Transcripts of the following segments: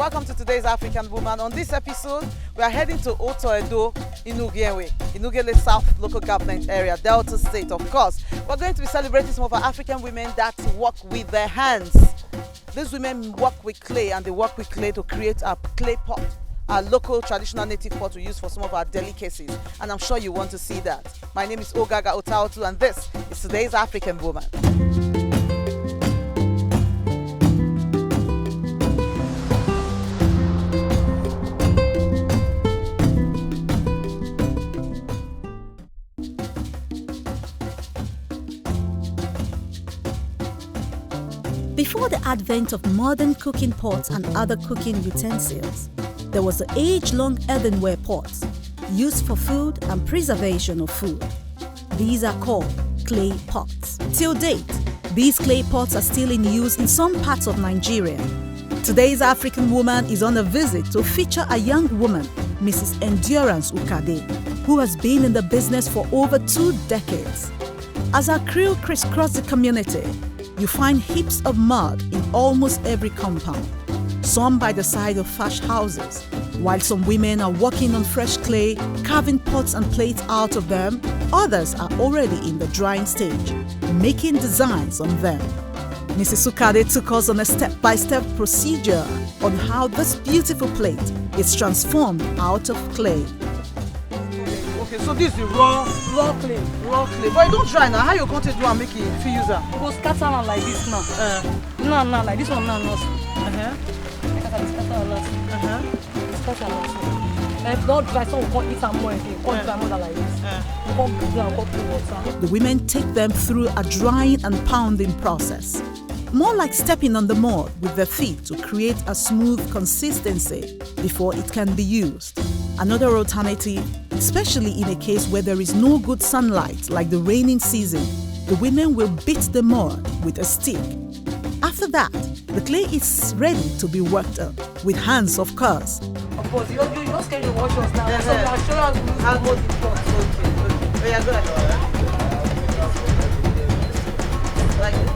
welcome to today's African Woman. On this episode, we are heading to Otaotu in Ugele South Local Government Area, Delta State. Of course, we're going to be celebrating some of our African women that work with their hands. These women work with clay, and they work with clay to create a clay pot, a local traditional native pot we use for some of our delicacies. And I'm sure you want to see that. My name is Ogaga Otaotu, and this is today's African Woman. Before the advent of modern cooking pots and other cooking utensils, there was the age-long earthenware pots used for food and preservation of food. These are called clay pots. Till date, these clay pots are still in use in some parts of Nigeria. Today's African Woman is on a visit to feature a young woman, Mrs. Endurance Ukade, who has been in the business for over 2 decades. As our crew crisscross the community, you find heaps of mud in almost every compound, some by the side of thatched houses, while some women are working on fresh clay, carving pots and plates out of them. Others are already in the drying stage, making designs on them. Mrs. Ukade took us on a step-by-step procedure on how this beautiful plate is transformed out of clay. Okay, so this is raw clay. But you don't dry now. How you going to do and make it fit use am? Go scatter am like this now. Now, like this one now, not. Scatter a lot. Scatter a lot. If not dry, so we can't eat am more again. Can't dry more than like this. We can't do and can't put water. The women take them through a drying and pounding process, more like stepping on the mud with their feet to create a smooth consistency before it can be used. Another alternative, especially in a case where there is no good sunlight like the raining season, the women will beat the mud with a stick. After that, the clay is ready to be worked up, with hands of course. Of course, you don't schedule to wash us now. So we are sure I'll go to the pot. Okay. Yeah, go ahead. Like this.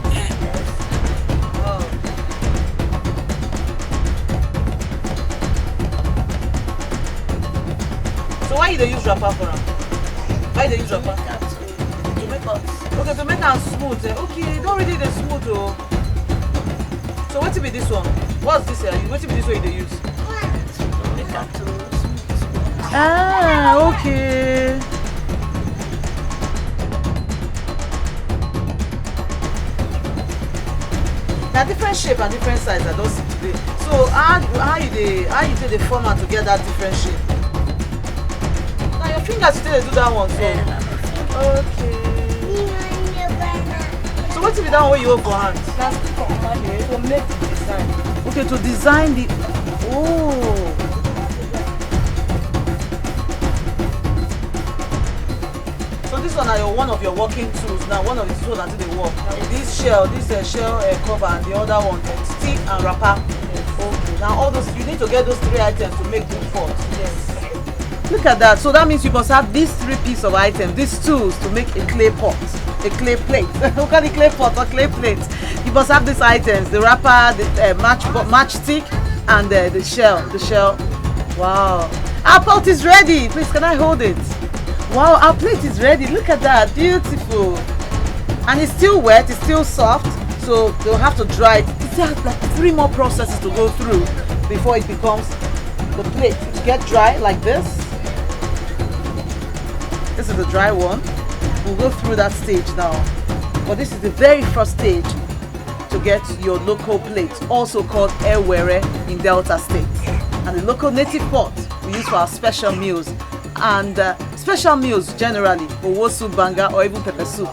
So why you don't use wrapper for them? Why you don't use wrapper? to make us. Okay, to make them smooth. Okay, don't really the smooth though. So what will be this one? What's this here? What will be this one you use? Make them to smooth. Ah, okay. There are different shape and different size I don't see today. So how you take the format to get that different shape? Now your fingers you take to do that one, so okay. So what will be that one where you hold for hand? That's the command here to make the design. Okay, to design the So this one are one of your working tools. Now one of the tools until they work. This shell cover, and the other one stick and wrapper. Yes. Okay. Now all those you need to get those 3 items to make good pot. Yes. Look at that. So that means you must have these 3 pieces of items, these tools to make a clay pot, a clay plate. We call it clay pot or clay plate. You must have these items: the wrapper, the matchstick, and the shell. Wow. Our pot is ready. Please, can I hold it? Wow, our plate is ready. Look at that. Beautiful. And it's still wet. It's still soft. So they'll have to dry it. It has like 3 more processes to go through before it becomes the plate. To get dry like this. This is the dry one. We'll go through that stage now. But this is the very first stage to get your local plate, also called ewere in Delta State. And the local native pot we use for our special meals. And special meals generally, owo soup, banga, or even pepper soup.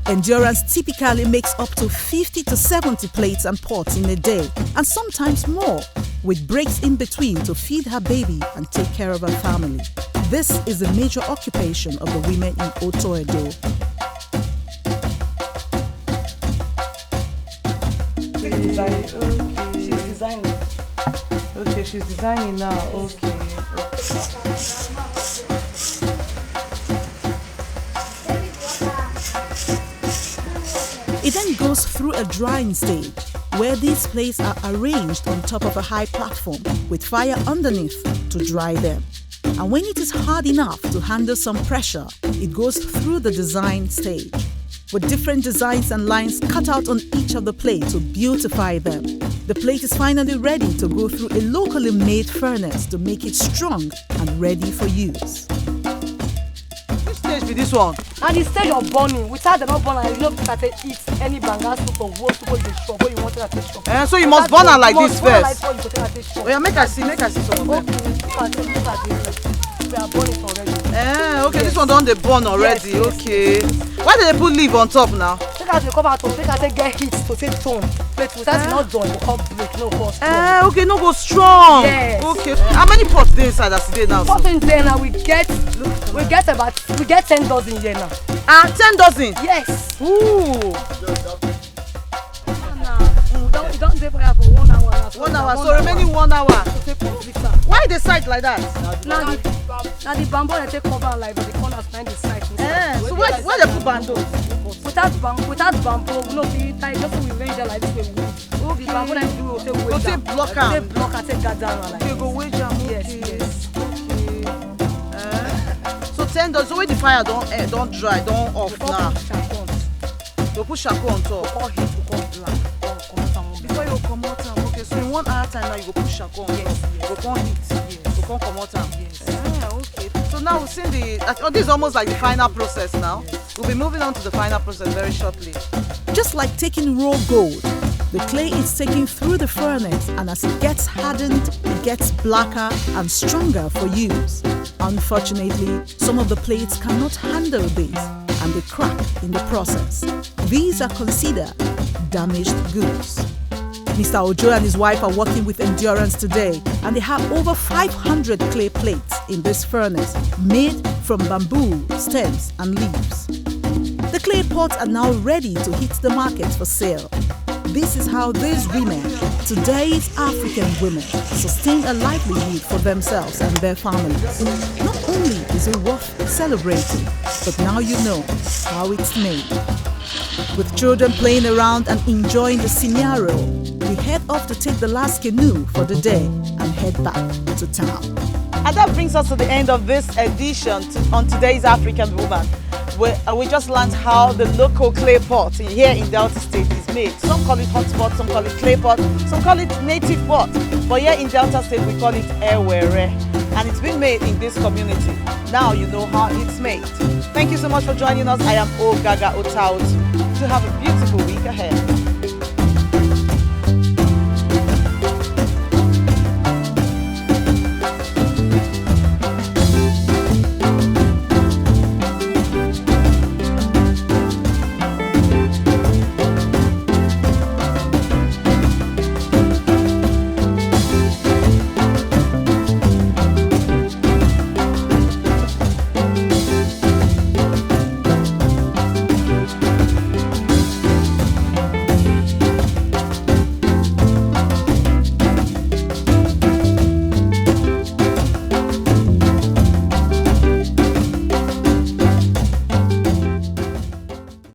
Endurance typically makes up to 50 to 70 plates and pots in a day, and sometimes more, with breaks in between to feed her baby and take care of her family. This is a major occupation of the women in Otaotu. She's designing. Okay, she's designing now. Okay. It then goes through a drying stage, where these plates are arranged on top of a high platform with fire underneath to dry them. And when it is hard enough to handle some pressure, it goes through the design stage, with different designs and lines cut out on each of the plates to beautify them. The plate is finally ready to go through a locally made furnace to make it strong and ready for use. Which stage be this one? And the stage of burning, without the not burn, you know, people can eat any banga soup or what people dey chop, what you want to take chop. So you must burn her like this first. Oh yeah, make her see some of them. Okay, look at this. We are burning already. Okay, yes. This one done dey burn already. Yes, okay. Yes. Why did they put leaf on top now? Take out the cover to take out get heat to take tone. But without not done, it will come break, no go strong. Okay, no go strong. Yes. Okay. How many pots dey inside as today now? Pots in there now we get 10 dozen here now. 10 dozen? Yes. Ooh. We don't dey for 1 hour now. 1 hour, so remaining 1 hour. To take complete am. Why the side like that? Now the bamboo they take cover like but the corners behind the side. So why they put bamboo? Without bamboo, no be tie just we range like this way. Okay. The bamboo that we take weight down. Block am. Take block and take that down like. You go weight down. Yes. Okay. So 10 dozen. So when the fire don't dry, don't off now. You put shako on top. Or heat to come black. Before you come out, okay. So in 1 hour time now you go put shako on top. You go come heat. Yes. You go come out. Yes. Okay. So now we've seen this is almost like the final process now. Yes. We'll be moving on to the final process very shortly. Just like taking raw gold, the clay is taken through the furnace, and as it gets hardened, it gets blacker and stronger for use. Unfortunately, some of the plates cannot handle this, and they crack in the process. These are considered damaged goods. Mr. Ojo and his wife are working with endurance today, and they have over 500 clay plates in this furnace made from bamboo, stems and leaves. The clay pots are now ready to hit the market for sale. This is how these women, today's African women, sustain a livelihood for themselves and their families. Not only is it worth celebrating, but now you know how it's made. With children playing around and enjoying the scenario, we head off to take the last canoe for the day and head back to town. And that brings us to the end of this edition on today's African Woman. We just learned how the local clay pot here in Delta State is made. Some call it hot pot, some call it clay pot, some call it native pot. But here in Delta State we call it ewere. And it's been made in this community. Now you know how it's made. Thank you so much for joining us. I am Ogaga Otaotu. To have a beautiful week ahead.